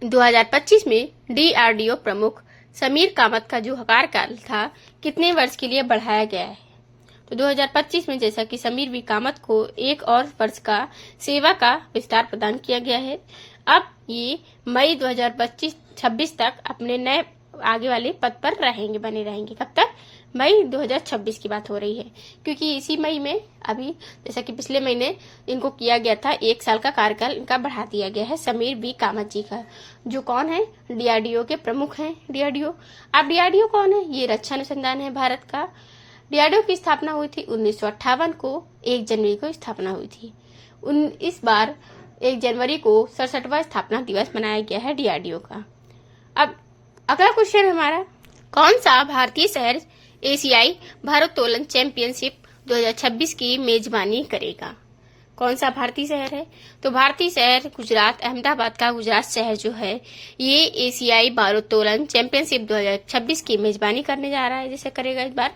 2025 में डीआरडीओ प्रमुख समीर कामत का जो कार्यकाल था कितने वर्ष के लिए बढ़ाया गया है? तो 2025 में जैसा कि समीर वी कामत को एक और वर्ष का सेवा का विस्तार प्रदान किया गया है। अब ये मई 2025-26 तक अपने नए आगे वाले पद पर बने रहेंगे। कब तक? मई 2026 की बात हो रही है, क्योंकि इसी मई में अभी जैसा कि पिछले महीने इनको किया गया था, 1 साल का कार्यकाल इनका बढ़ा दिया गया है समीर वी कामत जी का, जो कौन है? डीआरडीओ के प्रमुख हैं। डीआरडीओ, अब डीआरडीओ कौन है? ये रक्षा अनुसंधान है भारत का। डीआरडीओ की स्थापना हुई थी 1958 को, 1 जनवरी को स्थापना हुई थी। इस बार 1 जनवरी को 67वां स्थापना दिवस मनाया गया है डीआरडीओ का। अब अगला क्वेश्चन हमारा, कौन सा भारतीय शहर एशियाई भारोत्तोलन चैंपियनशिप 2026 की मेजबानी करेगा? कौन सा भारतीय शहर है? तो भारतीय शहर गुजरात, अहमदाबाद का गुजरात शहर जो है ये एशियाई भारोत्तोलन चैंपियनशिप 2026 की मेजबानी करने जा रहा है। जैसे करेगा इस बार।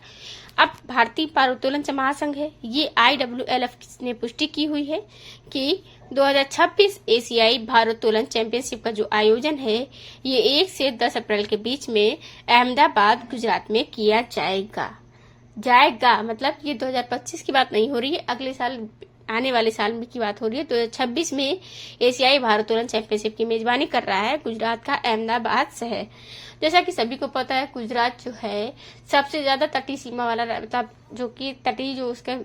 अब भारतीय भारोत्तोलन महासंघ है, ये IWLF ने पुष्टि की हुई है कि 2026 एशियाई भारोत्तोलन चैंपियनशिप का जो आयोजन है ये 1 से 10 अप्रैल के बीच में अहमदाबाद गुजरात में किया जाएगा। मतलब ये 2025 की बात नहीं हो रही है, अगले साल आने वाले साल में की बात हो रही है। 2026 में एशियाई भारोत्तोलन चैंपियनशिप की मेजबानी कर रहा है गुजरात का अहमदाबाद शहर। जैसा कि सभी को पता है, गुजरात जो है सबसे ज्यादा तटीय सीमा वाला, मतलब जो कि तटीय जो उसका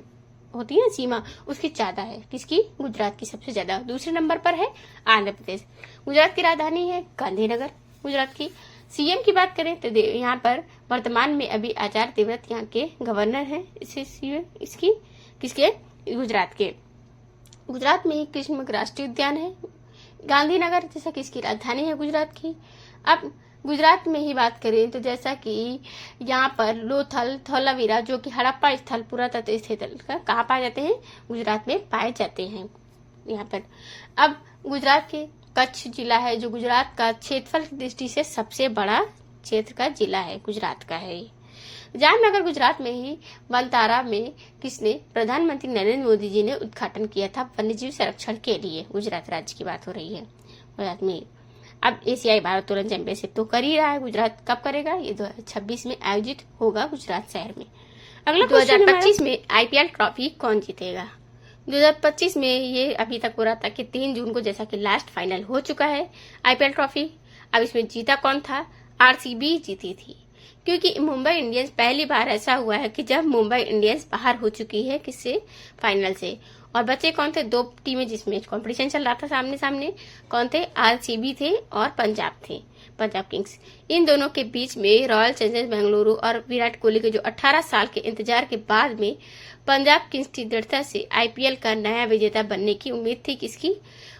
होती है सीमा, उसकी ज्यादा है। किसकी? गुजरात की सबसे ज्यादा। दूसरे नंबर पर है आंध्र प्रदेश। गुजरात की राजधानी है गांधीनगर। गुजरात की सीएम की बात करें तो यहाँ पर वर्तमान में अभी आचार्य देवव्रत यहाँ के गवर्नर हैं। इसकी किसके? गुजरात के। गुजरात में कृष्ण मृग राष्ट्रीय उद्यान है गांधीनगर, जैसा कि इसकी राजधानी है गुजरात की। अब गुजरात में ही बात करें तो जैसा कि यहाँ पर लोथल, धौलावीरा जो कि हड़प्पा स्थल पुरातत्व स्थल कहाँ पाए जाते हैं? गुजरात में पाए जाते हैं यहाँ पर। अब गुजरात के कच्छ जिला है जो गुजरात का क्षेत्रफल की दृष्टि से सबसे बड़ा क्षेत्र का जिला है, गुजरात का है। जामनगर गुजरात में ही वनतारा में किसने? प्रधानमंत्री नरेंद्र मोदी जी ने उद्घाटन किया था वन्यजीव संरक्षण के लिए। गुजरात राज्य की बात हो रही है गुजरात में। अब एशियाई भारोत्तोलन चैंपियनशिप तो कर ही रहा है गुजरात। कब करेगा? ये 2026 में आयोजित होगा गुजरात शहर में। अगला 2025 में आईपीएल ट्रॉफी कौन जीतेगा? 2025 में ये अभी तक हो रहा था कि 3 जून को जैसा कि लास्ट फाइनल हो चुका है आईपीएल ट्रॉफी। अब इसमें जीता कौन था? आरसीबी जीती थी, क्योंकि मुंबई इंडियंस पहली बार ऐसा हुआ है कि जब मुंबई इंडियंस बाहर हो चुकी है किससे? फाइनल से। और बचे कौन थे? 2 टीमें जिसमें कंपटीशन चल रहा था सामने सामने। कौन थे? आरसीबी थे और पंजाब थे, पंजाब किंग्स। इन दोनों के बीच में रॉयल चैलेंजर्स बेंगलुरु और विराट कोहली के जो 18 साल के इंतजार के बाद में पंजाब किंग्स की दृढ़ता से आईपीएल का नया विजेता बनने की उम्मीद थी। किसकी?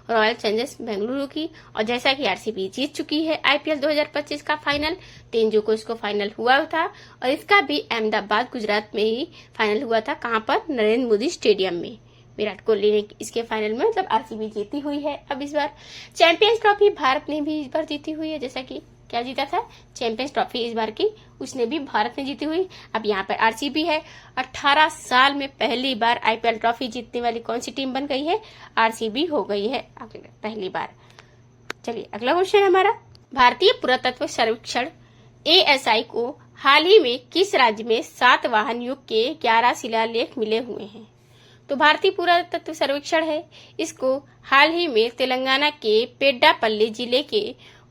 रॉयल चैलेंजर्स बेंगलुरु की। और जैसा कि आरसीबी जीत चुकी है आईपीएल 2025 का फाइनल, 3 जून को इसको फाइनल हुआ था और इसका भी अहमदाबाद गुजरात में ही फाइनल हुआ था। कहाँ पर? नरेंद्र मोदी स्टेडियम में। विराट कोहली ने इसके फाइनल में मतलब आरसीबी जीती हुई है। अब इस बार चैंपियंस ट्रॉफी भारत ने भी इस बार जीती हुई है। जैसा कि क्या जीता था? चैंपियंस ट्रॉफी इस बार की उसने भी भारत ने जीती हुई। अब यहाँ पर आरसीबी है। 18 साल में पहली बार आईपीएल ट्रॉफी जीतने वाली कौन सी टीम बन गई है? आरसीबी हो गई है पहली बार। चलिए अगला क्वेश्चन हमारा, भारतीय पुरातत्व सर्वेक्षण ASI को हाल ही में किस राज्य में सातवाहन युग के 11 शिलालेख मिले हुए हैं? तो भारतीय पुरातत्व सर्वेक्षण है, इसको हाल ही में तेलंगाना के पेड्डापल्ली जिले के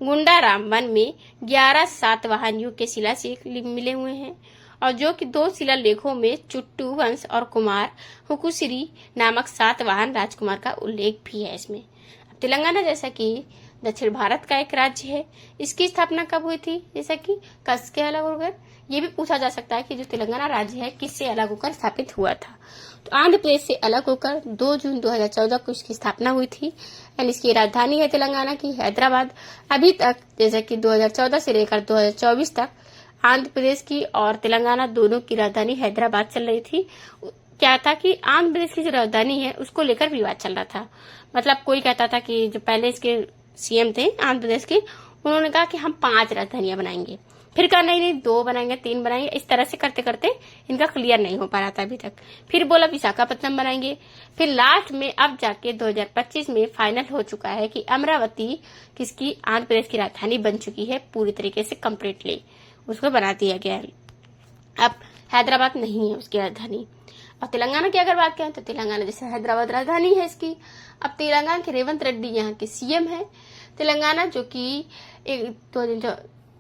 गुंडाराम वन में 11 सातवाहन युग के शिलालेख मिले हुए हैं, और जो कि 2 शिलालेखों में चुट्टू वंश और कुमार हुकुसिरी नामक सातवाहन राजकुमार का उल्लेख भी है इसमें। तेलंगाना जैसा कि दक्षिण भारत का एक राज्य है, इसकी स्थापना कब हुई थी? जैसा कि किसके अलग होकर? ये भी पूछा जा सकता है कि जो तेलंगाना राज्य है किससे अलग होकर स्थापित हुआ था? तो आंध्र प्रदेश से अलग होकर 2 जून 2014 को इसकी स्थापना हुई थी। एंड इसकी राजधानी है तेलंगाना की हैदराबाद। अभी तक जैसे कि 2014 से लेकर 2024 तक आंध्र प्रदेश की और तेलंगाना दोनों की राजधानी हैदराबाद चल रही थी। क्या था कि आंध्र प्रदेश की जो राजधानी है उसको लेकर विवाद चल रहा था। मतलब कोई कहता था कि जो पहले इसके सीएम थे आंध्र प्रदेश के, उन्होंने कहा कि हम 5 राजधानियां बनाएंगे। फिर कहा नहीं 2 बनाएंगे 3 बनाएंगे, इस तरह से करते करते इनका क्लियर नहीं हो पा रहा था अभी तक। फिर बोला विशाखापत्तनम बनाएंगे। फिर लास्ट में अब जाके 2025 में फाइनल हो चुका है कि अमरावती किसकी, आंध्र प्रदेश की राजधानी बन चुकी है पूरी तरीके से कम्प्लीटली, उसको बना दिया गया है। अब हैदराबाद नहीं है उसकी राजधानी। और तेलंगाना की अगर बात करें तो तेलंगाना जैसे हैदराबाद राजधानी है इसकी। अब तेलंगाना के रेवंत रेड्डी यहाँ के सीएम है। तेलंगाना जो कि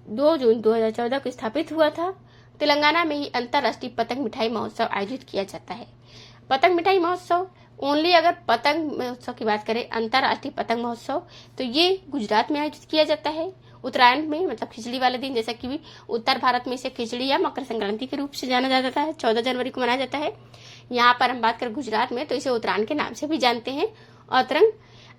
2 जून 2014 को स्थापित हुआ था। तेलंगाना में ही अंतर्राष्ट्रीय पतंग मिठाई महोत्सव आयोजित किया जाता है। पतंग मिठाई महोत्सव ओनली, अगर पतंग महोत्सव की बात करें अंतर्राष्ट्रीय पतंग महोत्सव, तो ये गुजरात में आयोजित किया जाता है उत्तरायण में, मतलब खिचड़ी वाले दिन। जैसा कि उत्तर भारत में इसे खिचड़ी या मकर संक्रांति के रूप से जाना जाता है, 14 जनवरी को मनाया जाता है। यहाँ पर हम बात करें गुजरात में तो इसे उत्तरायण के नाम से भी जानते हैं और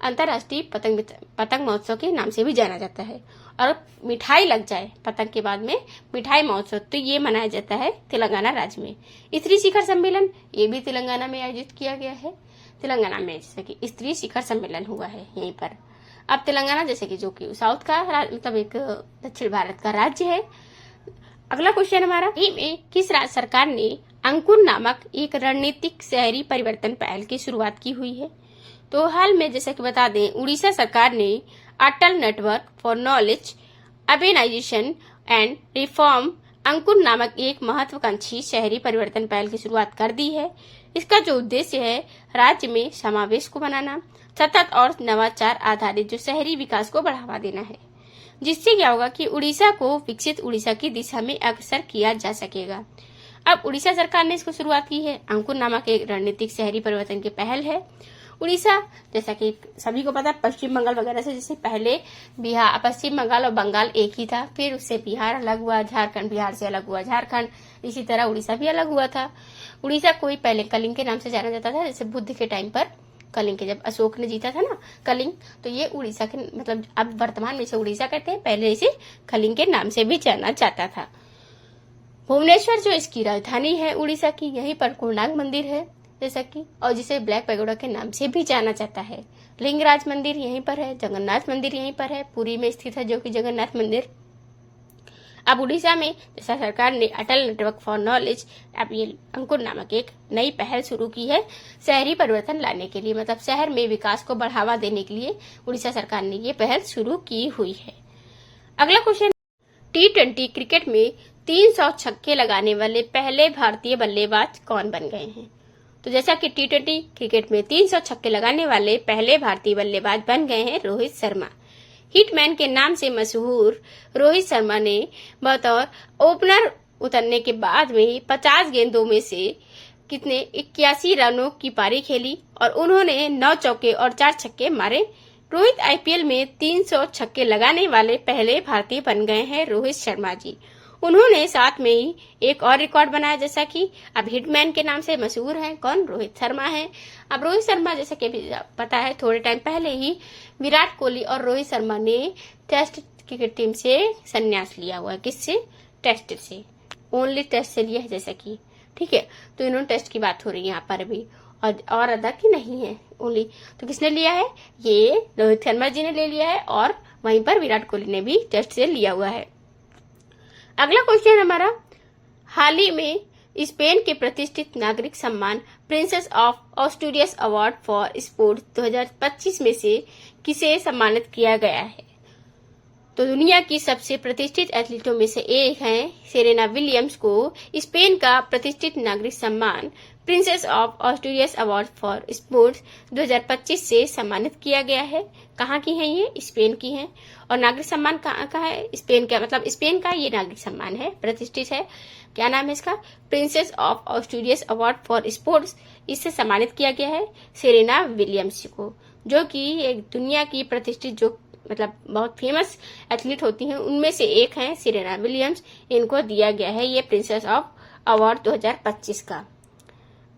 अंतर्राष्ट्रीय पतंग महोत्सव के नाम से भी जाना जाता है। और मिठाई लग जाए पतंग के बाद में मिठाई महोत्सव, तो ये मनाया जाता है तेलंगाना राज्य में। स्त्री शिखर सम्मेलन ये भी तेलंगाना में आयोजित किया गया है। तेलंगाना में जैसे कि स्त्री शिखर सम्मेलन हुआ है यहीं पर। अब तेलंगाना जैसे कि जो कि साउथ का मतलब एक दक्षिण भारत का राज्य है। अगला क्वेश्चन हमारा, किस राज्य सरकार ने अंकुर नामक एक रणनीतिक शहरी परिवर्तन पहल की शुरुआत की हुई है? तो हाल में जैसे कि बता दें, उड़ीसा सरकार ने Atal network for knowledge urbanization and reform Ankur नामक एक महत्वाकांक्षी शहरी परिवर्तन पहल की शुरुआत कर दी है। इसका जो उद्देश्य है राज्य में समावेश को बनाना, सतत और नवाचार आधारित जो शहरी विकास को बढ़ावा देना है, जिससे क्या होगा कि उड़ीसा को विकसित उड़ीसा की दिशा में अग्रसर किया जा सकेगा। अब उड़ीसा सरकार ने इसको शुरुआत की है। अंकुर नामक एक रणनीतिक शहरी परिवर्तन की पहल है। उड़ीसा जैसा कि सभी को पता है पश्चिम बंगाल वगैरह से, जैसे पहले बिहार, पश्चिम बंगाल और बंगाल एक ही था, फिर उससे बिहार अलग हुआ, झारखंड, बिहार से अलग हुआ झारखंड, इसी तरह उड़ीसा भी अलग हुआ था। उड़ीसा को पहले कलिंग के नाम से जाना जाता था, जैसे बुद्ध के टाइम पर कलिंग के जब अशोक ने जीता था ना कलिंग, तो ये उड़ीसा के मतलब अब वर्तमान में इसे उड़ीसा कहते हैं, पहले इसे कलिंग के नाम से भी जाना जाता था। भुवनेश्वर जो इसकी राजधानी है उड़ीसा की, यहीं पर कोणार्क मंदिर है जैसा कि, और जिसे ब्लैक पैगोडा के नाम से भी जाना जाता है। लिंगराज मंदिर यहीं पर है, जगन्नाथ मंदिर यहीं पर है, पुरी में स्थित है जो कि जगन्नाथ मंदिर। अब उड़ीसा में जैसा सरकार ने अटल नेटवर्क फॉर नॉलेज, अब ये अंकुर नामक एक नई पहल शुरू की है शहरी परिवर्तन लाने के लिए, मतलब शहर में विकास को बढ़ावा देने के लिए उड़ीसा सरकार ने ये पहल शुरू की हुई है। अगला क्वेश्चन, T20 क्रिकेट में 300 छक्के लगाने वाले पहले भारतीय बल्लेबाज कौन बन गए हैं? तो जैसा कि T20 क्रिकेट में 300 छक्के लगाने वाले पहले भारतीय बल्लेबाज बन गए हैं रोहित शर्मा। हिटमैन के नाम से मशहूर रोहित शर्मा ने बतौर ओपनर उतरने के बाद में 50 गेंदों में से 81 रनों की पारी खेली और उन्होंने 9 चौके और 4 छक्के मारे। रोहित आईपीएल में 300 छक्के लगाने वाले पहले भारतीय बन गए हैं रोहित शर्मा जी। उन्होंने साथ में ही एक और रिकॉर्ड बनाया, जैसा कि अब हिटमैन के नाम से मशहूर है कौन, रोहित शर्मा है। अब रोहित शर्मा जैसा कि पता है थोड़े टाइम पहले ही विराट कोहली और रोहित शर्मा ने टेस्ट क्रिकेट टीम से संन्यास लिया हुआ है। किससे? टेस्ट से, ओनली टेस्ट से लिया है जैसा कि, ठीक है। तो इन्होंने टेस्ट की बात हो रही है यहाँ पर भी, और अदा की नहीं है ओनली। तो किसने लिया है? ये रोहित शर्मा जी ने ले लिया है और वहीं पर विराट कोहली ने भी टेस्ट से लिया हुआ है। अगला क्वेश्चन हमारा, हाल ही में स्पेन के प्रतिष्ठित नागरिक सम्मान Princess of Asturias award for sports 2025 में से किसे सम्मानित किया गया है? तो दुनिया की सबसे प्रतिष्ठित एथलीटों में से एक हैं सेरेना विलियम्स को स्पेन का प्रतिष्ठित नागरिक सम्मान Princess of Asturias award for sports 2025 से सम्मानित किया गया है। कहाँ की हैं ये? स्पेन की हैं। और नागरिक सम्मान कहाँ का है? स्पेन का, मतलब स्पेन का ये नागरिक सम्मान है, प्रतिष्ठित है। क्या नाम है इसका? Princess of Asturias award for sports. इससे सम्मानित किया गया है सेरेना विलियम्स को, जो कि एक दुनिया की प्रतिष्ठित जो मतलब बहुत फेमस एथलीट होती हैं उनमें से एक हैं सेरेना विलियम्स। इनको दिया गया है ये प्रिंसेस ऑफ अवार्ड 2025 का।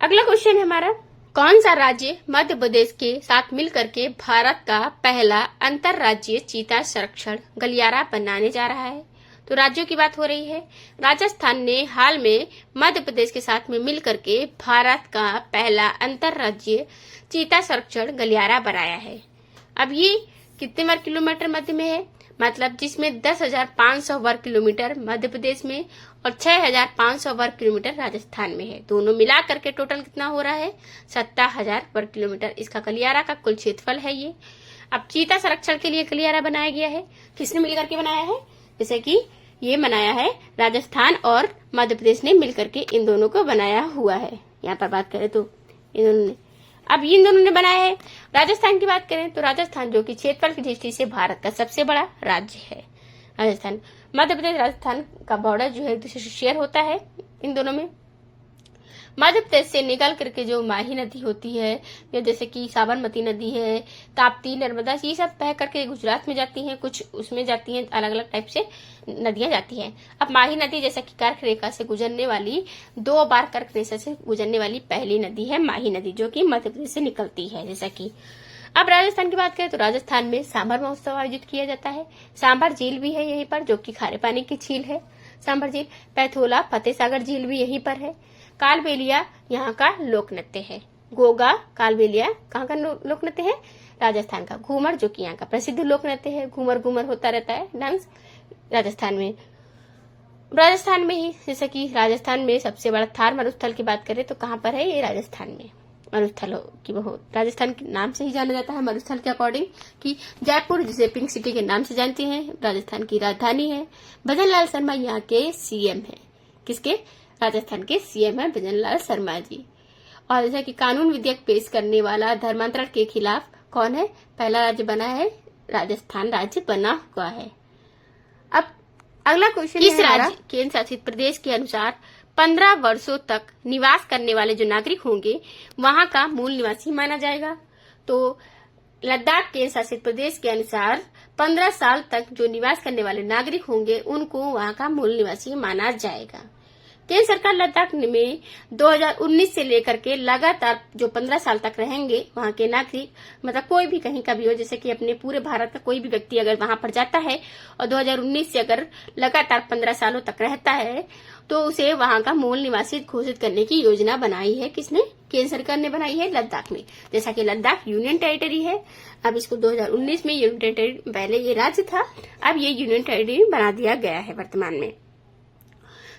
अगला क्वेश्चन हमारा, कौन सा राज्य मध्य प्रदेश के साथ मिलकर के भारत का पहला अंतर्राज्यीय चीता संरक्षण गलियारा बनाने जा रहा है? तो राज्यों की बात हो रही है। राजस्थान ने हाल में मध्य प्रदेश के साथ में मिलकर के भारत का पहला अंतर्राज्यीय चीता संरक्षण गलियारा बनाया है। अब ये कितने वर्ग किलोमीटर मध्य में है? मतलब जिसमें 10,500 वर्ग किलोमीटर मध्य प्रदेश में और 6,500 वर्ग किलोमीटर राजस्थान में है। दोनों मिला करके टोटल कितना हो रहा है? 17,000 वर्ग किलोमीटर इसका गलियारा का कुल क्षेत्रफल है ये। अब चीता संरक्षण के लिए गलियारा बनाया गया है, किसने मिलकर के बनाया है? जैसे कि ये बनाया है राजस्थान और मध्य प्रदेश ने मिलकर के इन दोनों को बनाया हुआ है। यहाँ पर बात करें तो इन दोनों ने, अब इन दोनों ने बनाया है। राजस्थान की बात करें तो राजस्थान जो कि क्षेत्रफल की दृष्टि से भारत का सबसे बड़ा राज्य है राजस्थान। मध्य प्रदेश राजस्थान का बॉर्डर जो है एक दूसरे से शेयर होता है इन दोनों में। मध्य प्रदेश से निकल करके जो माही नदी होती है या जैसे कि साबरमती नदी है, ताप्ती, नर्मदा, ये सब बह करके गुजरात में जाती हैं, कुछ उसमें जाती हैं, अलग अलग टाइप से नदियां जाती हैं। अब माही नदी जैसा कि कर्क रेखा से गुजरने वाली 2 बार कर्क रेखा से गुजरने वाली पहली नदी है माही नदी, जो कि मध्य प्रदेश से निकलती है। जैसा कि अब राजस्थान की बात करें तो राजस्थान में सांभर महोत्सव आयोजित किया जाता है। सांभर झील भी है यहीं पर, जो कि खारे पानी की झील है सांभर झील। पैथोला फतेह सागर झील भी यहीं पर है। कालबेलिया यहाँ का लोक नृत्य है। गोगा कालबेलिया कहाँ का लोक नृत्य है? राजस्थान का। घूमर जो कि यहाँ का प्रसिद्ध लोक नृत्य है, घूमर घूमर होता रहता है डांस राजस्थान में। राजस्थान में ही जैसे कि राजस्थान में सबसे बड़ा थार मरुस्थल की बात करें तो कहाँ पर है? ये राजस्थान में मरुस्थल की राजस्थान के नाम से ही जाना जाता है मरुस्थल के अकॉर्डिंग, कि जयपुर जिसे पिंक सिटी के नाम से जानते हैं राजस्थान की राजधानी है। भजन लाल शर्मा यहाँ के सीएम है। किसके? राजस्थान के सीएम है भजन लाल शर्मा जी। और जैसा कि कानून विधेयक पेश करने वाला धर्मांतरण के खिलाफ कौन है? पहला राज्य बना है राजस्थान, राज्य बना हुआ है। अब अगला क्वेश्चन, किस राज्य केंद्र शासित प्रदेश के अनुसार 15 वर्षों तक निवास करने वाले जो नागरिक होंगे वहां का मूल निवासी माना जाएगा? तो लद्दाख केंद्र शासित प्रदेश के अनुसार 15 साल तक जो निवास करने वाले नागरिक होंगे उनको वहां का मूल निवासी माना जाएगा। केंद्र सरकार लद्दाख में 2019 से लेकर के लगातार जो 15 साल तक रहेंगे वहां के नागरिक, मतलब कोई भी कहीं का भी हो, जैसे कि अपने पूरे भारत का कोई भी व्यक्ति अगर वहां पर जाता है और 2019 से अगर लगातार 15 सालों तक रहता है तो उसे वहां का मूल निवासी घोषित करने की योजना बनाई है। किसने? केंद्र सरकार ने बनाई है लद्दाख में। जैसा कि लद्दाख यूनियन टेरिटरी है, अब इसको 2019 में यूनियन टेरिटरी, पहले ये राज्य था, अब ये यूनियन टेरिटरी बना दिया गया है वर्तमान में।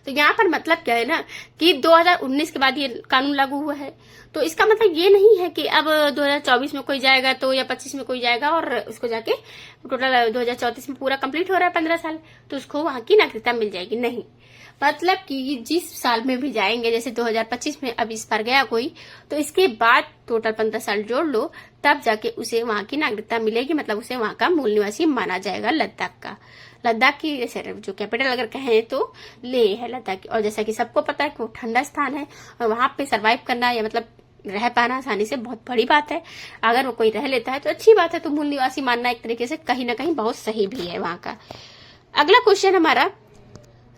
तो यहाँ पर मतलब क्या है ना कि 2019 के बाद ये कानून लागू हुआ है, तो इसका मतलब ये नहीं है कि अब 2024 में कोई जाएगा तो या 25 में कोई जाएगा और उसको जाके टोटल 2034 में पूरा कंप्लीट हो रहा है 15 साल तो उसको वहां की नागरिकता मिल जाएगी। नहीं, मतलब कि जिस साल में भी जाएंगे, जैसे 2025 में अब इस बार गया कोई, तो इसके बाद टोटल 15 साल जोड़ लो तब जाके उसे वहां की नागरिकता मिलेगी, मतलब उसे वहां का मूल निवासी माना जाएगा लद्दाख का। लद्दाख की जैसे जो कैपिटल अगर कहें तो लेह है लद्दाख की। और जैसा कि सबको पता है कि वो ठंडा स्थान है और वहां पे सरवाइव करना या मतलब रह पाना आसानी से बहुत बड़ी बात है। अगर वो कोई रह लेता है तो अच्छी बात है, तो मूल निवासी मानना एक तरीके से कहीं ना कहीं बहुत सही भी है वहां का। अगला क्वेश्चन हमारा,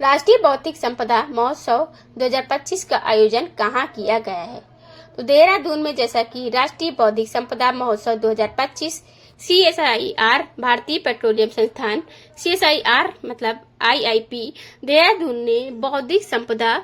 राष्ट्रीय बौद्धिक संपदा महोत्सव 2025 का आयोजन कहाँ किया गया है? तो देहरादून में जैसा कि राष्ट्रीय बौद्धिक संपदा महोत्सव 2025 CSIR भारतीय पेट्रोलियम संस्थान, CSIR मतलब IIP देहरादून ने बौद्धिक संपदा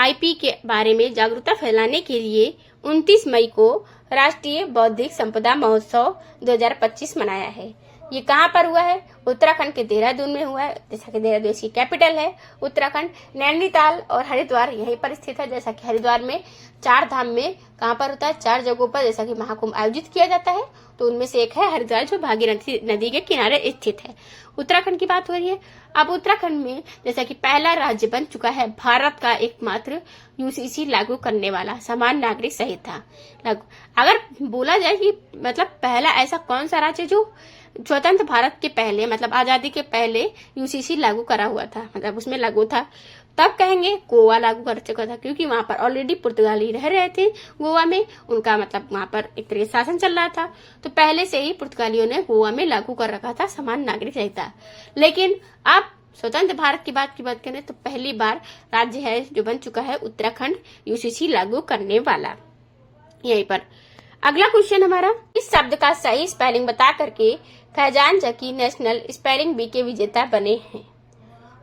IP के बारे में जागरूकता फैलाने के लिए 29 मई को राष्ट्रीय बौद्धिक संपदा महोत्सव 2025 मनाया है। ये कहाँ पर हुआ है? उत्तराखंड के देहरादून में हुआ है। जैसा कि देहरादून इसकी कैपिटल है उत्तराखंड। नैनीताल और हरिद्वार यहीं पर स्थित है। जैसा कि हरिद्वार में 4 धाम में कहाँ पर होता है? 4 जगहों पर जैसा कि महाकुंभ आयोजित किया जाता है, तो उनमें से एक है हरिद्वार जो भागीरथी नदी के किनारे स्थित है। उत्तराखंड की बात हो रही है। अब उत्तराखंड में जैसा कि पहला राज्य बन चुका है भारत का एकमात्र UCC लागू करने वाला, समान नागरिक संहिता लागू। अगर बोला जाए कि मतलब पहला ऐसा कौन सा राज्य जो स्वतंत्र भारत के पहले मतलब आजादी के पहले UCC लागू करा हुआ था, मतलब उसमें लागू था, तब कहेंगे गोवा लागू कर चुका था, क्योंकि वहां पर ऑलरेडी पुर्तगाली रह रहे थे गोवा में, उनका मतलब वहां पर एक तरह शासन चल रहा था, तो पहले से ही पुर्तगालियों ने गोवा में लागू कर रखा था समान नागरिक संहिता। लेकिन अब स्वतंत्र भारत की बात करें तो पहली बार राज्य है जो बन चुका है उत्तराखंड UCC लागू करने वाला। यहीं पर अगला क्वेश्चन हमारा, इस शब्द का सही स्पेलिंग बता करके फैजान जकी नेशनल स्पेलिंग बी के विजेता बने हैं।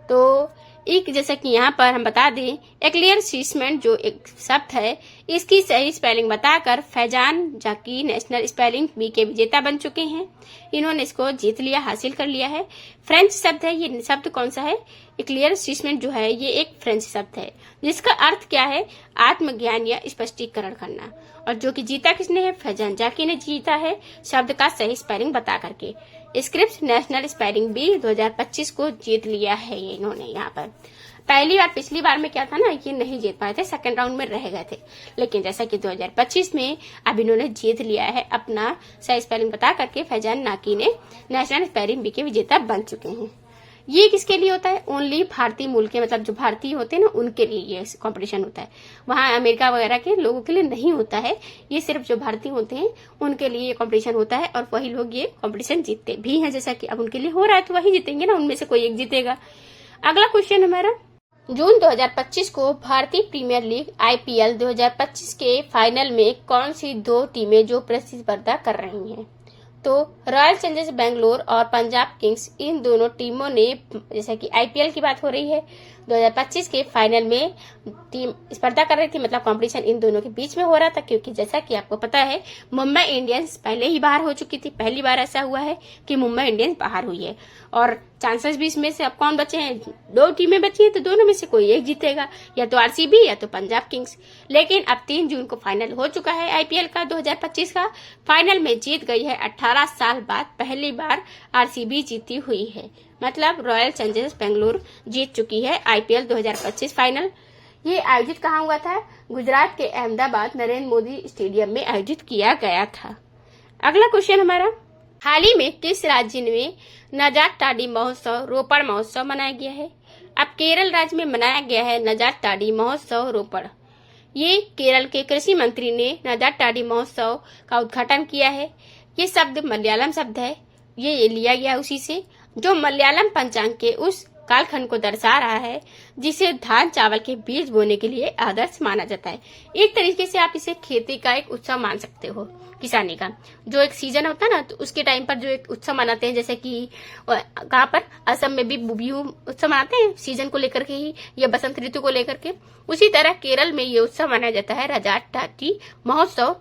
तो एक जैसा कि यहाँ पर हम बता दें, एक्लियरसीसमेंट जो एक शब्द है इसकी सही स्पेलिंग बताकर फैजान जाकी नेशनल स्पेलिंग बी के विजेता बन चुके हैं। इन्होंने इसको जीत लिया, हासिल कर लिया है। फ्रेंच शब्द है, ये शब्द कौन सा है? इक्लेयरसिसमेंट जो है ये एक फ्रेंच शब्द है जिसका अर्थ क्या है? आत्मज्ञान या स्पष्टीकरण करना। और जो कि जीता किसने है? फैजान जाकी ने जीता है शब्द का सही स्पेलिंग बता करके। स्क्रिप्स नेशनल स्पेलिंग बी 2025 को जीत लिया है ये इन्होंने। यहाँ पर पहली बार, पिछली बार में क्या था ना, ये नहीं जीत पाए थे, सेकंड राउंड में रह गए थे। लेकिन जैसा कि 2025 में अब इन्होंने जीत लिया है अपना सही स्पेलिंग बता करके। फैजान जाकी ने नेशनल स्पेलिंग बी के विजेता बन चुके हैं। ये किसके लिए होता है? ओनली भारतीय मूल के, मतलब जो भारतीय होते हैं ना उनके लिए ये कंपटीशन होता है। वहाँ अमेरिका वगैरह के लोगों के लिए नहीं होता है, ये सिर्फ जो भारतीय होते हैं उनके लिए ये कंपटीशन होता है। और वही लोग ये कंपटीशन जीतते भी हैं। जैसा कि अब उनके लिए हो रहा है तो वही जीतेंगे ना, उनमें से कोई एक जीतेगा। अगला क्वेश्चन हमारा, जून 2025 को भारतीय प्रीमियर लीग IPL 2025 के फाइनल में कौन सी दो टीमें जो प्रतिस्पर्धा कर रही हैं? तो रॉयल चैलेंजर्स बेंगलोर और पंजाब किंग्स, इन दोनों टीमों ने, जैसा कि IPL की बात हो रही है, 2025 के फाइनल में टीम स्पर्धा कर रही थी, मतलब कंपटीशन इन दोनों के बीच में हो रहा था। क्योंकि जैसा कि आपको पता है मुंबई इंडियंस पहले ही बाहर हो चुकी थी। पहली बार ऐसा हुआ है कि मुंबई इंडियंस बाहर हुई है। और चांसेस भी इसमें से अब कौन बचे हैं? दो टीमें बची हैं, तो दोनों में से कोई एक जीतेगा, या तो RCB या तो पंजाब किंग्स। लेकिन अब 3 जून को फाइनल हो चुका है IPL का 2025 का। फाइनल में जीत गई है 18 साल बाद पहली बार RCB जीती हुई है। मतलब रॉयल चैलेंजर्स बेंगलोर जीत चुकी है IPL 2025 फाइनल। ये आयोजित कहाँ हुआ था? गुजरात के अहमदाबाद नरेंद्र मोदी स्टेडियम में आयोजित किया गया था। अगला क्वेश्चन हमारा, हाल ही में किस राज्य में नजात टाडी महोत्सव रोपड़ महोत्सव मनाया गया है? अब केरल राज्य में मनाया गया है नजात टाडी महोत्सव रोपड़। ये केरल के कृषि मंत्री ने नजात टाडी महोत्सव का उद्घाटन किया है। ये शब्द मलयालम शब्द है, ये लिया गया उसी से, जो मलयालम पंचांग के उस कालखंड को दर्शा रहा है जिसे धान चावल के बीज बोने के लिए आदर्श माना जाता है। एक तरीके से आप इसे खेती का एक उत्सव मान सकते हो, किसानी का। जो एक सीजन होता है ना, तो उसके टाइम पर जो एक उत्सव मनाते हैं, जैसे कि कहाँ पर, असम में भी बिहू उत्सव मनाते हैं सीजन को लेकर के ही, या बसंत ऋतु को लेकर के। उसी तरह केरल में ये उत्सव मनाया जाता है नजात टाडी महोत्सव,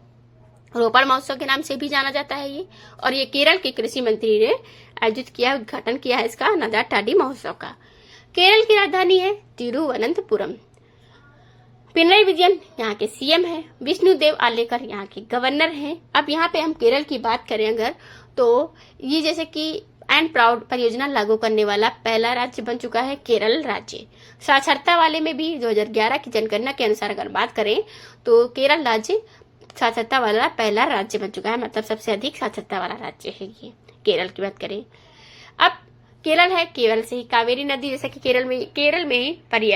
रोपड़ महोत्सव के नाम से भी जाना जाता है ये। और ये केरल के कृषि मंत्री ने आयोजित किया, उद्घाटन किया है इसका, नजात टाडी महोत्सव का। केरल की राजधानी है तिरुवनंतपुरम। पिनराई विजयन यहाँ के CM हैं, विष्णुदेव आलेकर यहाँ के गवर्नर हैं। अब यहाँ पे हम केरल की बात करें अगर, तो ये जैसे कि एंड प्राउड परियोजना लागू करने वाला पहला राज्य बन चुका है केरल राज्य। साक्षरता वाले में भी 2011 की जनगणना के अनुसार अगर बात करें तो केरल राज्य साक्षरता वाला पहला राज्य बन चुका है, मतलब सबसे अधिक साक्षरता वाला राज्य है ये, केरल की बात करें। अब केरल है, केरल से ही कावेरी नदी, जैसे कि केरल में ही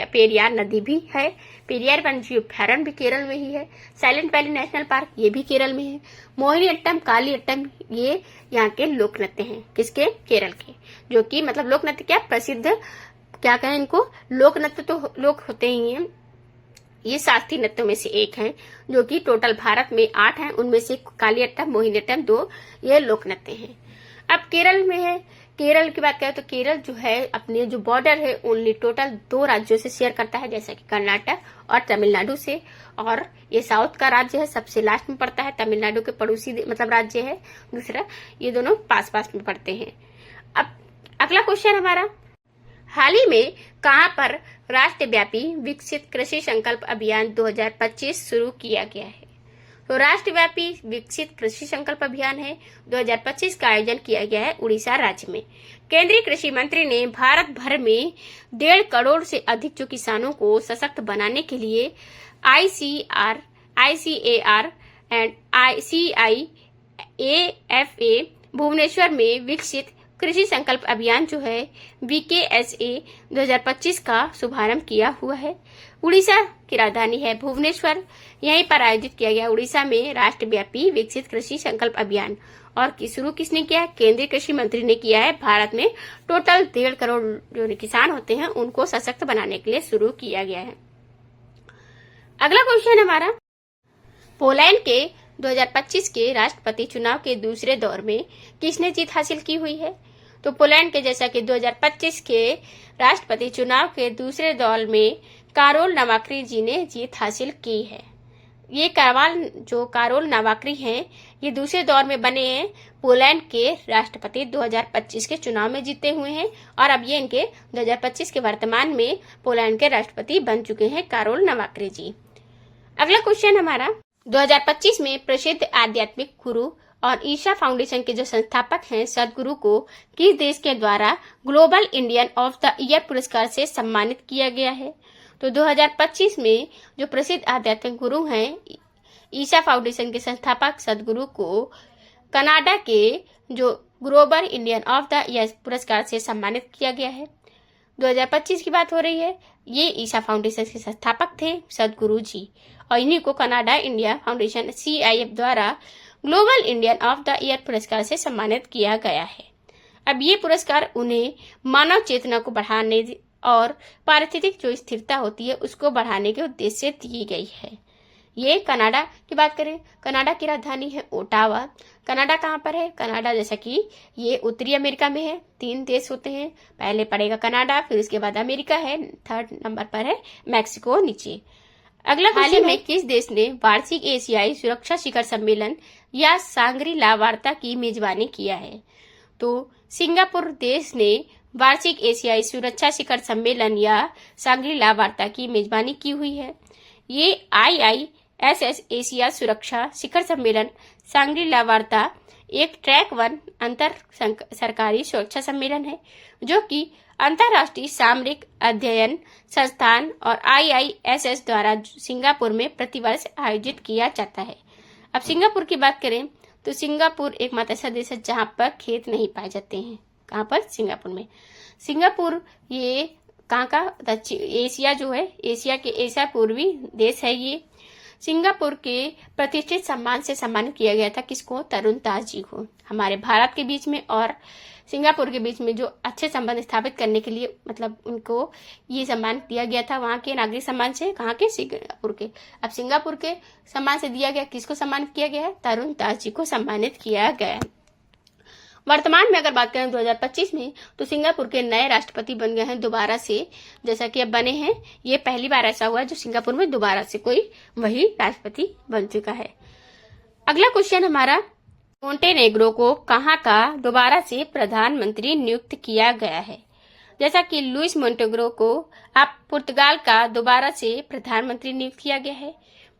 पेरियार नदी भी है, पेरियार वन्यजीव अभ्यारण्य भी केरल में ही है। साइलेंट वैली नेशनल पार्क ये भी केरल में है। मोहिनीअट्टम, कालीअट्टम ये यहाँ के लोक नृत्य हैं, किसके? केरल के, जो कि मतलब लोक नृत्य क्या प्रसिद्ध, क्या कहें इनको, लोक नृत्य तो लोक होते ही हैं, ये शास्त्रीय नृत्यों में से एक है, जो कि टोटल भारत में 8 हैं, उनमें से कालीअट्टम, मोहिनीअट्टम 2 ये लोक नृत्य हैं। अब केरल में है, केरल की बात करें तो केरल जो है अपने जो बॉर्डर है ओनली टोटल 2 राज्यों से शेयर करता है, जैसे कि कर्नाटक और तमिलनाडु से। और ये साउथ का राज्य है, सबसे लास्ट में पड़ता है, तमिलनाडु के पड़ोसी मतलब राज्य है दूसरा। ये दोनों पास पास में पड़ते हैं। अब अगला क्वेश्चन हमारा, हाल ही में कहां पर राष्ट्रव्यापी विकसित कृषि संकल्प अभियान 2025 शुरू किया गया है? तो राष्ट्रव्यापी विकसित कृषि संकल्प अभियान है 2025 का आयोजन किया गया है उड़ीसा राज्य में। केंद्रीय कृषि मंत्री ने भारत भर में 1.5 करोड़ से अधिक जो किसानों को सशक्त बनाने के लिए ICAR एंड ICIAFA भुवनेश्वर में विकसित कृषि संकल्प अभियान जो है VKSA 2025 का शुभारंभ किया हुआ है। उड़ीसा की राजधानी है भुवनेश्वर, यहीं पर आयोजित किया गया उड़ीसा में राष्ट्रव्यापी विकसित कृषि संकल्प अभियान। और शुरू किसने किया है? केंद्रीय कृषि मंत्री ने किया है। भारत में टोटल 1.5 करोड़ जो किसान होते हैं उनको सशक्त बनाने के लिए शुरू किया गया है। अगला क्वेश्चन हमारा, पोलैंड के 2025 के राष्ट्रपति चुनाव के दूसरे दौर में किसने जीत हासिल की हुई है? तो पोलैंड के जैसा कि 2025 के राष्ट्रपति चुनाव के दूसरे दौर में कारोल नवाक्री जी ने जीत हासिल की है। ये कारोल नावाक्री हैं, ये दूसरे दौर में बने हैं पोलैंड के राष्ट्रपति 2025 के चुनाव में जीते हुए हैं और अब ये इनके 2025 के वर्तमान में पोलैंड के राष्ट्रपति बन चुके हैं कारोल नावाक्री जी। अगला क्वेश्चन हमारा 2025 में प्रसिद्ध आध्यात्मिक गुरु और ईशा फाउंडेशन के जो संस्थापक हैं सदगुरु को किस देश के द्वारा global Indian of the year पुरस्कार से सम्मानित किया गया है? तो 2025 में जो प्रसिद्ध आध्यात्मिक गुरु हैं ईशा फाउंडेशन के संस्थापक सदगुरु को कनाडा के जो global Indian of the year पुरस्कार से सम्मानित किया गया है। 2025 की बात हो रही है। ये ईशा फाउंडेशन के संस्थापक थे सदगुरु जी और इन्हीं को कनाडा इंडिया फाउंडेशन CIF द्वारा global Indian of the year पुरस्कार से सम्मानित किया गया है। अब ये पुरस्कार उन्हें मानव चेतना को बढ़ाने और पारिस्थितिक जो स्थिरता होती है उसको बढ़ाने के उद्देश्य से दी गई है। ये कनाडा की बात करें, कनाडा की राजधानी है ओटावा। कनाडा कहाँ पर है? कनाडा जैसा कि ये उत्तरी अमेरिका में है। 3 देश होते हैं, पहले पड़ेगा कनाडा, फिर उसके बाद अमेरिका है, 3rd नंबर पर है मैक्सिको नीचे। अगला हाल ही में किस देश ने वार्षिक एशियाई सुरक्षा शिखर सम्मेलन या सांग्री ला वार्ता की मेजबानी किया है? तो सिंगापुर देश ने वार्षिक एशियाई सुरक्षा शिखर सम्मेलन या सांग्री ला वार्ता की मेजबानी की हुई है। ये IISS एशिया सुरक्षा शिखर सम्मेलन सांग्री ला वार्ता एक ट्रैक 1 अंतर सरकारी सुरक्षा सम्मेलन है जो कि अंतर्राष्ट्रीय सामरिक अध्ययन संस्थान और IISS द्वारा सिंगापुर में प्रतिवर्ष आयोजित किया जाता है। अब सिंगापुर की बात करें तो सिंगापुर एकमात्र ऐसा देश है जहां पर खेत नहीं पाए जाते हैं। कहाँ पर? सिंगापुर में। सिंगापुर ये कहाँ का? दक्षिण एशिया जो है, एशिया के एशिया पूर्वी देश है ये। सिंगापुर के प्रतिष्ठित सम्मान से सम्मानित किया गया था किसको? तरुण दास जी को। हमारे भारत के बीच में और सिंगापुर के बीच में जो अच्छे संबंध स्थापित करने के लिए मतलब उनको ये सम्मान दिया गया था वहां के नागरिक सम्मान से। कहाँ के? सिंगापुर के। अब सिंगापुर के सम्मान से दिया गया, किसको सम्मानित किया गया है? तरुण दास जी को सम्मानित किया गया है। वर्तमान में अगर बात करें 2025 में तो सिंगापुर के नए राष्ट्रपति बन गए हैं दोबारा से, जैसा कि अब बने हैं। ये पहली बार ऐसा हुआ है जो सिंगापुर में दोबारा से कोई वही राष्ट्रपति बन चुका है। अगला क्वेश्चन हमारा मोंटेनेग्रो को कहाँ का दोबारा से प्रधानमंत्री नियुक्त किया गया है? जैसा कि लुइस मोंटेनेग्रो को अब पुर्तगाल का दोबारा से प्रधानमंत्री नियुक्त किया गया है।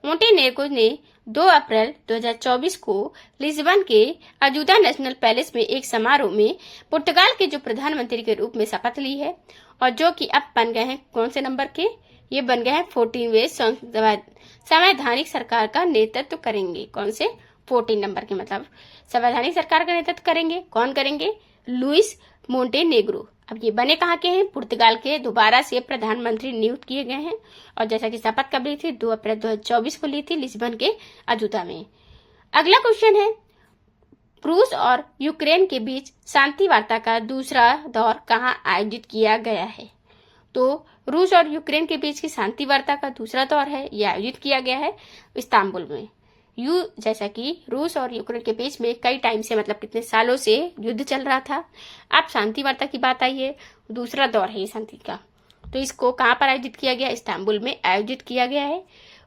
मोंटेनेग्रो ने 2 अप्रैल 2024 को लिस्बन के अजूदा नेशनल पैलेस में एक समारोह में पुर्तगाल के जो प्रधानमंत्री के रूप में शपथ ली है और जो कि अब बन गए हैं कौन से नंबर के? ये बन गए हैं 14वें संवैधानिक सरकार का नेतृत्व करेंगे। कौन से? 14 नंबर के, मतलब संवैधानिक सरकार का नेतृत्व करेंगे। कौन करेंगे? Luis Montenegro. अब ये बने कहाँ के हैं? पुर्तगाल के दोबारा से प्रधानमंत्री नियुक्त किए गए हैं और जैसा कि शपथ कब ली थी? 2 अप्रैल 2024 को ली थी लिस्बन के अजूदा में। अगला क्वेश्चन है रूस और यूक्रेन के बीच शांति वार्ता का दूसरा दौर कहाँ आयोजित किया गया है? तो रूस और यूक्रेन के बीच की शांति वार्ता का दूसरा दौर है, यह आयोजित किया गया है इस्तांबुल में। जैसा कि रूस और यूक्रेन के बीच में कई टाइम से मतलब कितने सालों से युद्ध चल रहा था, अब शांति वार्ता की बात आई है, दूसरा दौर है ये शांति का। तो इसको कहाँ पर आयोजित किया गया? इस्तांबुल में आयोजित किया गया है।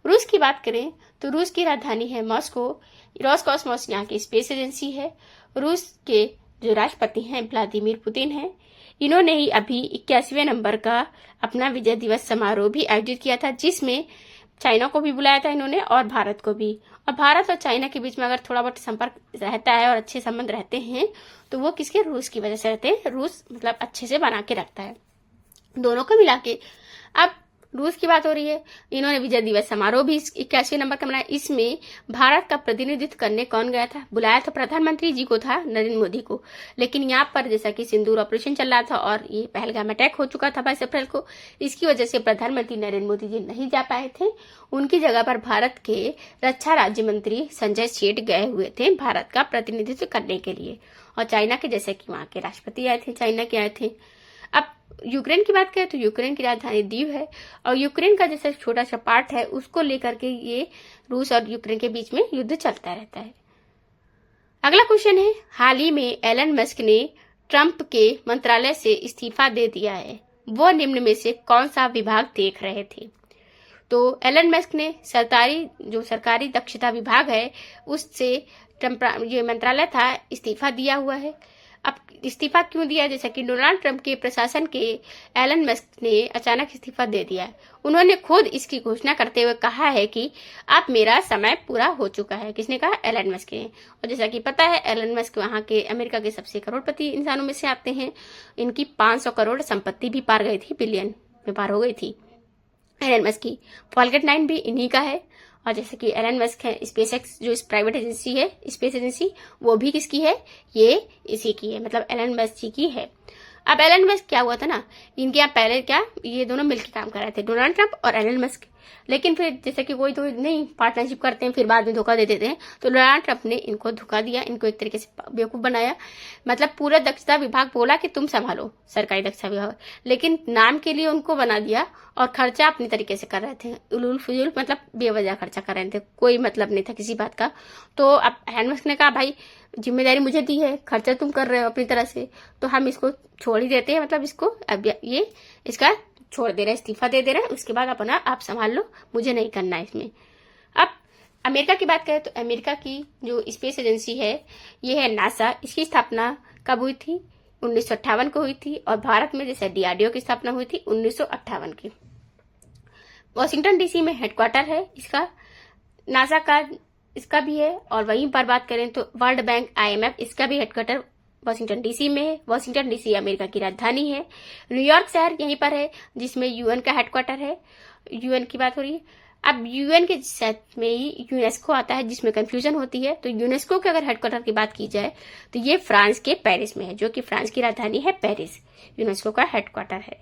रूस की बात करें तो रूस की राजधानी है मॉस्को। रोसकॉस्मोस यहाँ की स्पेस एजेंसी है। रूस के जो राष्ट्रपति हैं व्लादिमीर पुतिन हैं। इन्होंने ही अभी 81वें नंबर का अपना विजय दिवस समारोह भी आयोजित किया था जिसमें चाइना को भी बुलाया था इन्होंने और भारत को भी। और भारत और चाइना के बीच में अगर थोड़ा बहुत संपर्क रहता है और अच्छे संबंध रहते हैं तो वो किसके? रूस की वजह से रहते हैं। रूस मतलब अच्छे से बना के रखता है दोनों को मिला के। अब रूस की बात हो रही है, इन्होंने विजय दिवस समारोह भी 81वें नंबर का मनाया। इसमें भारत का प्रतिनिधित्व करने कौन गया था? बुलाया था प्रधानमंत्री जी को था, नरेंद्र मोदी को। लेकिन यहाँ पर जैसा कि सिंदूर ऑपरेशन चल रहा था और ये पहलगाम अटैक हो चुका था 22 अप्रैल को, इसकी वजह से प्रधानमंत्री नरेंद्र मोदी जी नहीं जा पाए थे। उनकी जगह पर भारत के रक्षा राज्य मंत्री संजय सेठ गए हुए थे भारत का प्रतिनिधित्व करने के लिए। और चाइना के जैसे कि वहाँ के राष्ट्रपति आए थे, चाइना के आए थे। अब यूक्रेन की बात करें तो यूक्रेन की राजधानी दीव है और यूक्रेन का जैसा छोटा सा पार्ट है उसको लेकर के ये रूस और यूक्रेन के बीच में युद्ध चलता रहता है। अगला क्वेश्चन है, हाल ही में एलन मस्क ने ट्रंप के मंत्रालय से इस्तीफा दे दिया है, वो निम्न में से कौन सा विभाग देख रहे थे? तो एलन मस्क ने सरकारी दक्षता विभाग है उससे ये मंत्रालय था इस्तीफा दिया हुआ है। अब इस्तीफा क्यों दिया? जैसा कि डोनाल्ड ट्रंप के प्रशासन के एलन मस्क ने अचानक इस्तीफा दे दिया। उन्होंने खुद इसकी घोषणा करते हुए कहा है कि अब मेरा समय पूरा हो चुका है। किसने कहा? एलन मस्क ने। और जैसा कि पता है एलन मस्क वहां के अमेरिका के सबसे करोड़पति इंसानों में से आते हैं। इनकी 500 करोड़ संपत्ति भी पार गई थी, बिलियन में पार हो गई थी एलन मस्क की। फॉल्कन 9 भी इन्हीं का है। और जैसे कि एलन मस्क है, स्पेसएक्स जो इस प्राइवेट एजेंसी है, स्पेस एजेंसी, वो भी किसकी है? ये इसी की है, मतलब एलन मस्क जी की है। अब एलन मस्क क्या हुआ था ना, इनके यहाँ पहले क्या ये दोनों मिलकर काम कर रहे थे, डोनाल्ड ट्रंप और एलन मस्क। लेकिन फिर जैसे कि कोई तो नहीं पार्टनरशिप करते हैं फिर बाद में धोखा दे देते हैं, तो डोनाल्ड ट्रंप ने इनको धोखा दिया, इनको एक तरीके से बेवकूफ बनाया। मतलब पूरा दक्षता विभाग बोला कि तुम संभालो सरकारी दक्षता विभाग, लेकिन नाम के लिए उनको बना दिया और खर्चा अपने तरीके से कर रहे थे, उलूल फुजूल, मतलब बेवजह खर्चा कर रहे थे, कोई मतलब नहीं था किसी बात का। तो अब एलन मस्क ने कहा भाई जिम्मेदारी मुझे दी है, खर्चा तुम कर रहे हो अपनी तरह से, तो हम इसको छोड़ ही देते हैं, मतलब इसको अब ये इसका छोड़ दे रहे हैं, इस्तीफा दे रहे हैं, उसके बाद अपना आप संभाल लो, मुझे नहीं करना है इसमें। अब अमेरिका की बात करें तो अमेरिका की जो स्पेस एजेंसी है ये है नासा। इसकी स्थापना कब हुई थी? 1958 को हुई थी। और भारत में जैसे डीआरडीओ की स्थापना हुई थी 1958 की। वॉशिंगटन डीसी में हेडक्वार्टर है इसका, नासा का इसका भी है। और वहीं पर बात करें तो वर्ल्ड बैंक IMF इसका भी हेडक्वार्टर वॉशिंगटन डीसी में है। वॉशिंगटन डीसी अमेरिका की राजधानी है। न्यूयॉर्क शहर यहीं पर है जिसमें यूएन का हेडक्वार्टर है। यूएन की बात हो रही है। अब यूएन के साथ में ही यूनेस्को आता है जिसमें कंफ्यूजन होती है। तो यूनेस्को के अगर हेडक्वार्टर की बात की जाए तो ये फ्रांस के पेरिस में है, जो कि फ्रांस की राजधानी है पेरिस, यूनेस्को का हेडक्वार्टर है।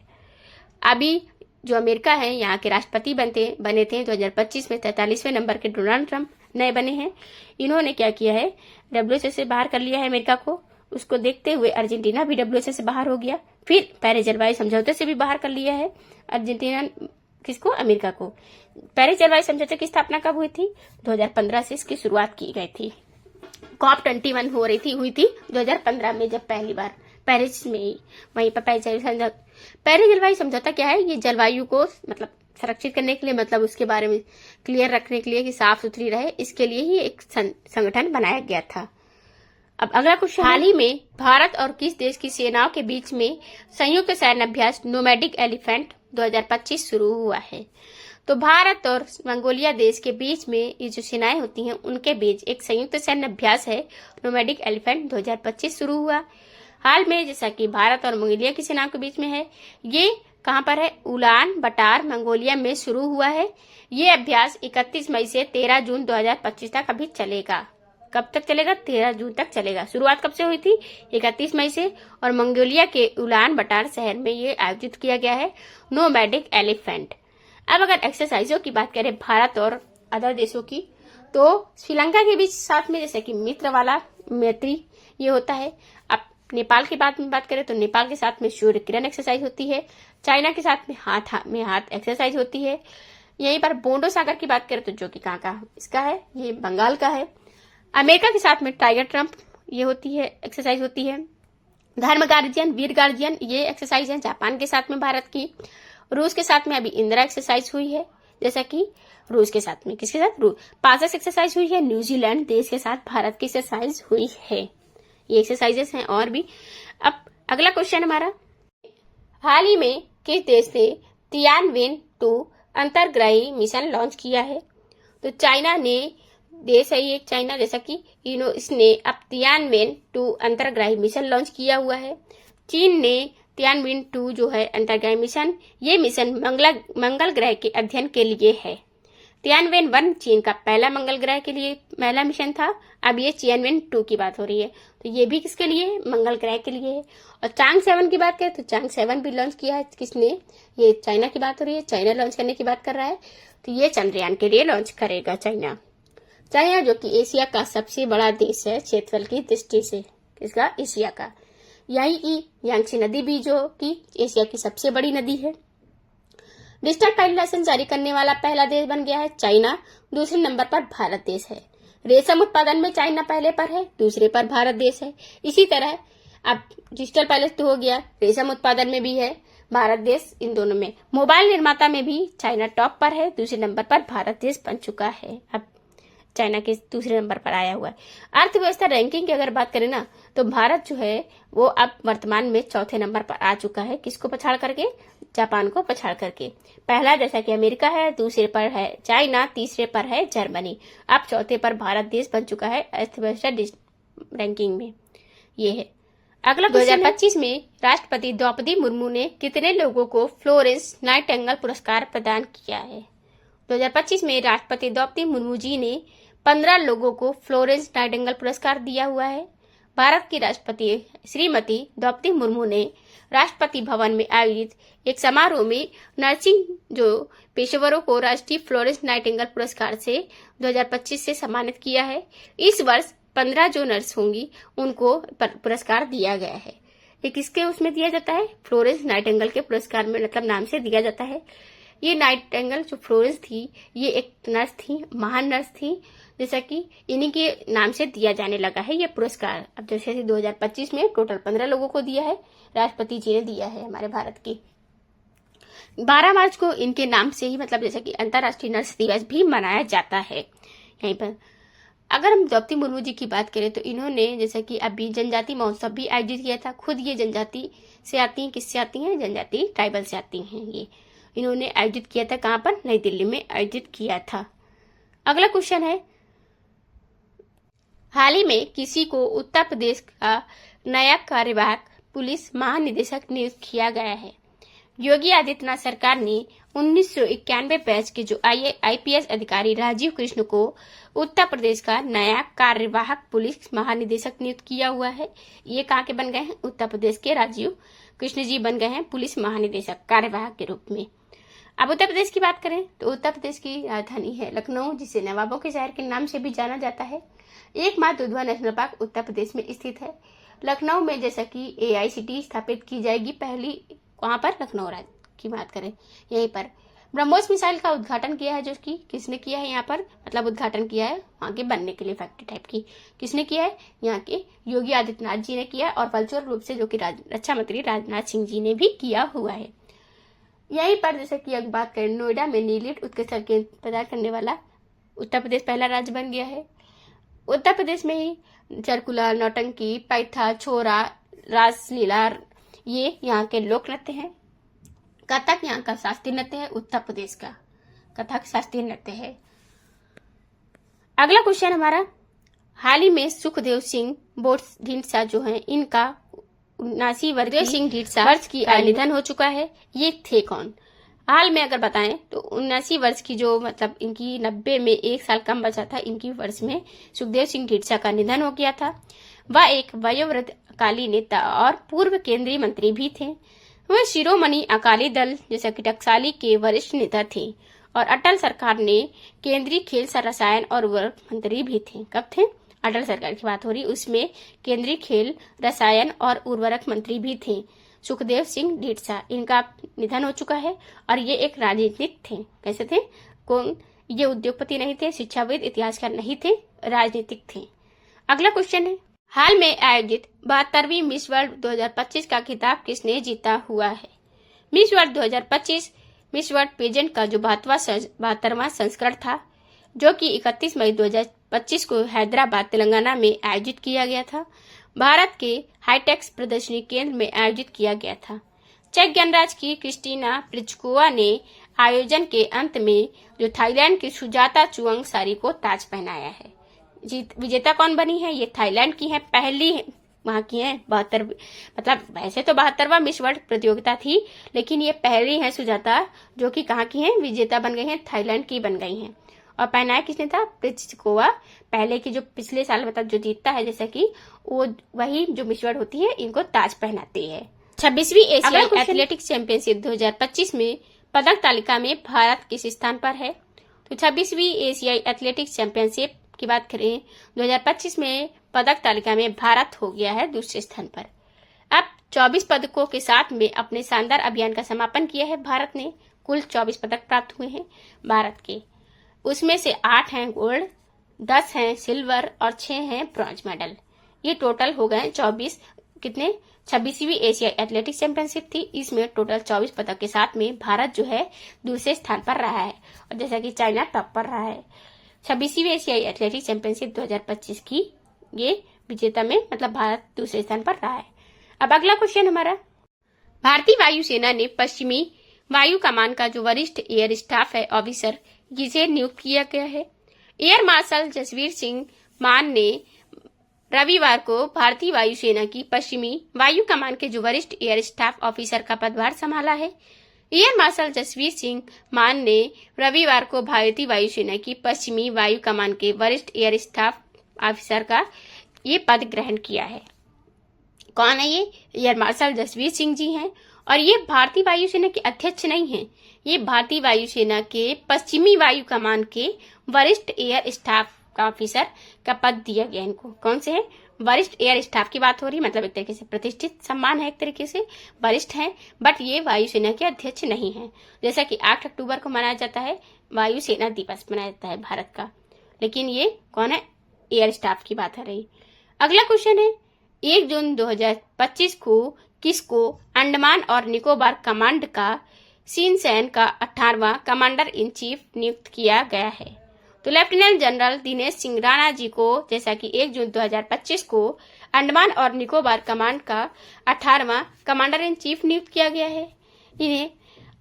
अभी जो अमेरिका है यहाँ के राष्ट्रपति बने थे 2025 में 43वें नंबर के डोनाल्ड ट्रंप नए बने हैं। इन्होंने क्या किया है, WHO से बाहर कर लिया है अमेरिका को। उसको देखते हुए अर्जेंटीना भी WHO से बाहर हो गया। फिर पेरिस जलवायु समझौते से भी बाहर कर लिया है अर्जेंटीना, किसको? अमेरिका को। पेरिस जलवायु समझौते की स्थापना कब हुई थी? 2015 से इसकी शुरुआत की गई थी। COP21 हुई थी 2015 में, जब पहली बार पेरिस में ही, वहीं पर पेरिस जलवायु समझौता क्या है? ये जलवायु को मतलब संरक्षित करने के लिए, मतलब उसके बारे में क्लियर रखने के लिए कि साफ सुथरी रहे, इसके लिए ही एक संगठन बनाया गया था। अब अगला क्वेश्चन, हाल ही में भारत और किस देश की सेनाओं के बीच में संयुक्त सैन्य अभ्यास नोमैडिक एलिफेंट 2025 शुरू हुआ है? तो भारत और मंगोलिया देश के बीच में ये जो सेनाएं होती हैं उनके बीच एक संयुक्त सैन्य अभ्यास है नोमैडिक एलिफेंट 2025 शुरू हुआ हाल में, जैसा कि भारत और मंगोलिया की सेनाओं के बीच में है। ये कहाँ पर है? उलान बटार मंगोलिया में शुरू हुआ है। ये अभ्यास 31 मई से 13 जून 2025 तक अभी चलेगा। कब तक चलेगा? 13 जून तक चलेगा। शुरुआत कब से हुई थी? 31 मई से। और मंगोलिया के उलान बटार शहर में ये आयोजित किया गया है नोमैडिक एलिफेंट। अब अगर एक्सरसाइजों की बात करें भारत और अदर देशों की, तो श्रीलंका के बीच साथ में जैसे कि मित्र वाला मैत्री ये होता है। अब नेपाल की बात करें तो नेपाल के साथ में सूर्य किरण एक्सरसाइज होती है। चाइना के साथ में हाथ एक्सरसाइज होती है। यहीं पर बोंडो सागर की बात करें तो जो कि कहाँ का इसका है, ये बंगाल का है। अमेरिका के साथ में टाइगर ट्रम्प ये होती है, एक्सरसाइज होती है। धर्म गार्जियन, वीर गार्जियन ये एक्सरसाइज है जापान के साथ में भारत की। रूस के साथ में अभी इंदिरा एक्सरसाइज हुई है, जैसा कि रूस के साथ में किसके साथ? पासस एक्सरसाइज हुई है। न्यूजीलैंड देश के साथ भारत की एक्सरसाइज हुई है। ये एक्सरसाइजेस हैं और भी। अब अगला क्वेश्चन हमारा, हाल ही में किस देश ने तियानवेन-2 अंतरग्रही मिशन लॉन्च किया है? तो चाइना ने देश है ये चाइना, जैसा कि इसने अब तियानवेन-2 अंतरग्रही मिशन लॉन्च किया हुआ है। चीन ने तियानवेन-2 जो है अंतरग्रही मिशन, ये मिशन मंगल ग्रह के अध्ययन के लिए है। तियानवेन-1 चीन का पहला मंगल ग्रह के लिए पहला मिशन था। अब ये तियानवेन-2 की बात हो रही है, तो ये भी किसके लिए? मंगल ग्रह के लिए है। और चांग-7 की बात करें तो चांग-7 भी लॉन्च किया है किसने? ये चाइना की बात हो रही है, चाइना लॉन्च करने की बात कर रहा है। तो ये चंद्रयान के लिए लॉन्च करेगा चाइना जो कि एशिया का सबसे बड़ा देश है क्षेत्रफल की दृष्टि से। किसका? एशिया का। यही की यांगत्से नदी भी जो कि एशिया की सबसे बड़ी नदी है। डिजिटल पायलट लाइसेंस जारी करने वाला पहला देश बन गया है चाइना। दूसरे नंबर पर भारत देश है। रेशम उत्पादन में चाइना पहले पर है, दूसरे पर भारत देश है। इसी तरह अब डिजिटल पायलट तो हो गया, रेशम उत्पादन में भी है भारत देश इन दोनों में। मोबाइल निर्माता में भी चाइना टॉप पर है, दूसरे नंबर पर भारत देश बन चुका है। अब चाइना के दूसरे नंबर पर आया हुआ है। अर्थव्यवस्था रैंकिंग की अगर बात करें ना, तो भारत जो है वो अब वर्तमान में चौथे नंबर पर आ चुका है। किसको पछाड़ करके? जापान को पछाड़ करके। पहला जैसा कि अमेरिका है, दूसरे पर है चाइना, तीसरे पर है जर्मनी। अब चौथे पर भारत देश बन चुका है अर्थव्यवस्था रैंकिंग में। ये है। अगला 2025 में राष्ट्रपति द्रौपदी मुर्मू ने कितने लोगों को फ्लोरेंस नाइटिंगेल पुरस्कार प्रदान किया है? 2025 में राष्ट्रपति द्रौपदी मुर्मू जी ने 15 लोगों को फ्लोरेंस नाइटिंगेल पुरस्कार दिया हुआ है। भारत की राष्ट्रपति श्रीमती द्रौपदी मुर्मू ने राष्ट्रपति भवन में आयोजित एक समारोह में नर्सिंग जो पेशेवरों को राष्ट्रीय फ्लोरेंस नाइटिंगेल पुरस्कार से 2025 से सम्मानित किया है। इस वर्ष 15 जो नर्स होंगी उनको पुरस्कार दिया गया है। ये किसके उसमें दिया जाता है? फ्लोरेंस नाइटिंगेल के पुरस्कार में, मतलब नाम से दिया जाता है। ये नाइटिंगेल जो फ्लोरेंस थी, ये एक नर्स थी, महान नर्स थी, जैसा कि इन्हीं के नाम से दिया जाने लगा है ये पुरस्कार। अब जैसे 2025 में टोटल 15 लोगों को दिया है, राष्ट्रपति जी ने दिया है हमारे भारत की। 12 मार्च को इनके नाम से ही, मतलब जैसा कि अंतर्राष्ट्रीय नर्स दिवस भी मनाया जाता है। यहीं पर अगर हम द्रौपदी मुर्मू जी की बात करें तो इन्होंने जैसा कि अभी जनजाति महोत्सव भी आयोजित किया था। खुद ये जनजाति से आती हैं। किससे आती हैं? जनजाति ट्राइबल से आती हैं। ये इन्होंने आयोजित किया था। कहाँ पर? नई दिल्ली में आयोजित किया था। अगला क्वेश्चन है, हाल ही में किसी को उत्तर प्रदेश का नया कार्यवाहक पुलिस महानिदेशक नियुक्त किया गया है। योगी आदित्यनाथ सरकार ने 1991 बैच के जो IPS अधिकारी राजीव कृष्ण को उत्तर प्रदेश का नया कार्यवाहक पुलिस महानिदेशक नियुक्त किया हुआ है। ये कहाँ के बन गए हैं? उत्तर प्रदेश के राजीव कृष्ण जी बन गए हैं पुलिस महानिदेशक कार्यवाहक के रूप में। अब उत्तर प्रदेश की बात करें तो उत्तर प्रदेश की राजधानी है लखनऊ, जिसे नवाबों के शहर के नाम से भी जाना जाता है। एकमात्र दुधवा नेशनल पार्क उत्तर प्रदेश में स्थित है। लखनऊ में जैसा कि AICT स्थापित की जाएगी पहली, वहां पर लखनऊ राज्य की बात करें, यहीं पर ब्रह्मोस मिसाइल का उद्घाटन किया है, जो कि किसने किया है यहाँ पर, मतलब उद्घाटन किया है वहां के बनने के लिए फैक्ट्री टाइप की। किसने किया है? यहाँ के योगी आदित्यनाथ जी ने किया, और वर्चुअल रूप से जो कि रक्षा मंत्री राजनाथ सिंह जी ने भी किया हुआ है। यहीं पर जैसे कि अगर बात करें, नोएडा में नीलिट उत्कृष्ट केंद्र प्रदान करने वाला उत्तर प्रदेश पहला राज्य बन गया है। उत्तर प्रदेश में ही चरकुला, नौटंकी, पैथा, छोरा, रासलीला ये यहाँ के लोक नृत्य हैं। कथक यहाँ का शास्त्रीय नृत्य है। उत्तर प्रदेश का कथक शास्त्रीय नृत्य है। अगला क्वेश्चन हमारा, हाल ही में सुखदेव सिंह ढींडसा जो है, इनका 79 वर्ष की निधन हो चुका है। ये थे कौन? हाल में अगर बताएं तो 79 वर्ष की जो, मतलब इनकी 90 में 1 साल कम बचा था इनकी वर्ष में, सुखदेव सिंह ढींडसा का निधन हो गया था। वह एक वयोवृद्ध अकाली नेता और पूर्व केंद्रीय मंत्री भी थे। वह शिरोमणि अकाली दल जैसा कि टकसाली के वरिष्ठ नेता थे और अटल सरकार ने केंद्रीय खेल रसायन और उर्वरक मंत्री भी थे। कब थे? अटल सरकार की बात हो रही, उसमें केंद्रीय खेल रसायन और उर्वरक मंत्री भी थे सुखदेव सिंह ढींडसा। इनका निधन हो चुका है और ये एक राजनीतिक थे। कैसे थे? कौन? ये उद्योगपति नहीं थे, शिक्षाविद, इतिहासकार नहीं थे, राजनीतिक थे। अगला क्वेश्चन है, हाल में आयोजित 72वीं मिस वर्ल्ड 2025 का खिताब किसने जीता हुआ है? Miss World 2025 Miss World pageant का जो 72वां संस्करण था, जो कि 31 मई 2025 को हैदराबाद तेलंगाना में आयोजित किया गया था, भारत के हाईटेक्स प्रदर्शनी केंद्र में आयोजित किया गया था। चेक गणराज्य की क्रिस्टीना प्लिचकोवा ने आयोजन के अंत में जो थाईलैंड की सुजाता चुवांगसारी को ताज पहनाया है। विजेता कौन बनी है? ये थाईलैंड की है, पहली वहां की है। 72, मतलब वैसे तो 72वां मिस वर्ल्ड प्रतियोगिता थी, लेकिन ये पहली है सुजाता जो कि कहाँ की है, विजेता बन गई है, थाईलैंड की बन गई है। और पहनाया किसने था? प्लिचकोवा। पहले की जो पिछले साल मतलब जो जीतता है, जैसा कि वो वही जो मिस वर्ल्ड होती है, इनको ताज पहनाती है। 26वीं एशियाई एथलेटिक्स चैंपियनशिप 2025 में पदक तालिका में भारत किस स्थान पर है? तो 26वीं एशियाई एथलेटिक्स चैंपियनशिप की बात करें 2025 में पदक तालिका में भारत हो गया है दूसरे स्थान पर। अब 24 पदकों के साथ में अपने शानदार अभियान का समापन किया है भारत ने। कुल 24 पदक प्राप्त हुए हैं भारत के, उसमें से 8 हैं गोल्ड, 10 हैं सिल्वर और 6 हैं ब्रॉन्ज मेडल। ये टोटल हो गए 24, कितने 26वीं एशियाई एथलेटिक्स चैंपियनशिप थी। इसमें टोटल 24 पदक के साथ में भारत जो है दूसरे स्थान पर रहा है और जैसा कि चाइना टॉप पर रहा है। 26वीं एशियाई एथलेटिक्स चैंपियनशिप 2025 की ये विजेता में मतलब भारत दूसरे स्थान पर रहा है। अब अगला क्वेश्चन हमारा, भारतीय वायुसेना ने पश्चिमी वायु कमान का जो वरिष्ठ एयर स्टाफ है ऑफिसर जिसे नियुक्त किया गया है। एयर मार्शल जसवीर सिंह मान ने रविवार को भारतीय वायुसेना की पश्चिमी वायु कमान के जो वरिष्ठ एयर स्टाफ ऑफिसर का पदभार संभाला है। एयर मार्शल जसवीर सिंह मान ने रविवार को भारतीय वायुसेना की पश्चिमी वायु कमान के वरिष्ठ एयर स्टाफ ऑफिसर का ये पद ग्रहण किया है। कौन है ये? एयर मार्शल जसवीर सिंह जी हैं और ये भारतीय वायुसेना के अध्यक्ष नहीं हैं, ये भारतीय वायुसेना के पश्चिमी वायु कमान के वरिष्ठ एयर स्टाफ ऑफिसर का पद दिया गया इनको। कौन से है? वरिष्ठ एयर स्टाफ की बात हो रही, मतलब एक तरीके से प्रतिष्ठित सम्मान है, एक तरीके से वरिष्ठ हैं, बट ये वायुसेना के अध्यक्ष नहीं है। जैसा कि 8 अक्टूबर को मनाया जाता है वायुसेना दिवस मनाया जाता है भारत का, लेकिन ये कौन है? एयर स्टाफ की बात है रही। अगला क्वेश्चन है, 1 जून 2025 को किसको अंडमान और निकोबार कमांड का शिनसेन का 18वां कमांडर इन चीफ नियुक्त किया गया है? तो लेफ्टिनेंट जनरल दिनेश सिंह राणा जी को जैसा कि 1 जून 2025 को अंडमान और निकोबार कमांड का 18वां कमांडर इन चीफ नियुक्त किया गया है। इन्हें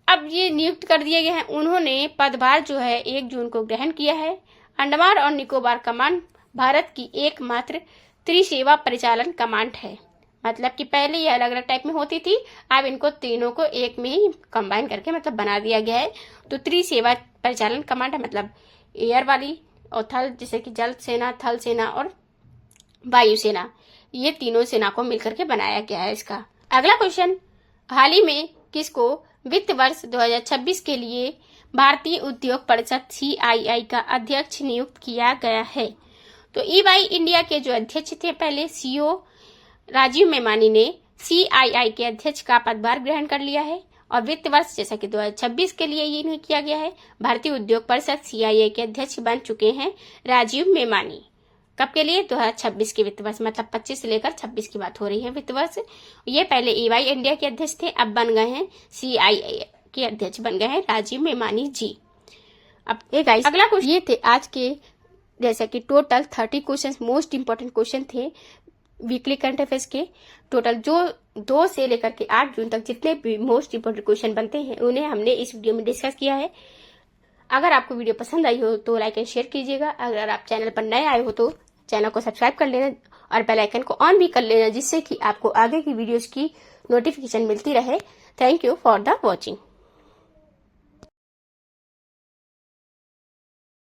अब ये नियुक्त कर दिए गए हैं। उन्होंने पदभार जो है 1 जून को ग्रहण किया है। अंडमान और निकोबार कमांड भारत की एकमात्र त्रिसेवा परिचालन कमांड है, मतलब कि पहले ये अलग अलग टाइप में होती थी, अब इनको तीनों को एक में ही कंबाइन करके मतलब बना दिया गया है। तो त्रिसेवा परिचालन कमांड है, मतलब एयर वाली और थल, जैसे कि जल सेना, थल सेना और वायु सेना, ये तीनों सेना को मिलकर के बनाया गया है इसका। अगला क्वेश्चन, हाल ही में किसको वित्त वर्ष 2026 के लिए भारतीय उद्योग परिषद CII का अध्यक्ष नियुक्त किया गया है? तो EY इंडिया के जो अध्यक्ष थे पहले CEO राजीव मेमानी ने CII के अध्यक्ष का पदभार ग्रहण कर लिया है और वित्त वर्ष जैसा कि 2026 के लिए ये नहीं किया गया है। भारतीय उद्योग परिषद CII के अध्यक्ष बन चुके हैं राजीव मेमानी। कब के लिए? 2026 के वित्त वर्ष, मतलब 25 से लेकर 26 की बात हो रही है वित्त वर्ष। ये पहले EY इंडिया के अध्यक्ष थे, अब बन गए हैं CII के अध्यक्ष बन गए हैं राजीव मेमानी जी। अब गाइस अगला क्वेश्चन ये थे आज के, जैसा कि total 30 question most important question थे वीकली करंट अफेयर्स के। टोटल जो 2 से लेकर के 8 जून तक जितने भी मोस्ट इंपोर्टेंट क्वेश्चन बनते हैं उन्हें हमने इस वीडियो में डिस्कस किया है। अगर आपको वीडियो पसंद आई हो तो लाइक एंड शेयर कीजिएगा। अगर आप चैनल पर नए आए हो तो चैनल को सब्सक्राइब कर लेना और बेल आइकन को ऑन भी कर लेना, जिससे कि आपको आगे की वीडियोस की नोटिफिकेशन मिलती रहे। Thank you for the watching.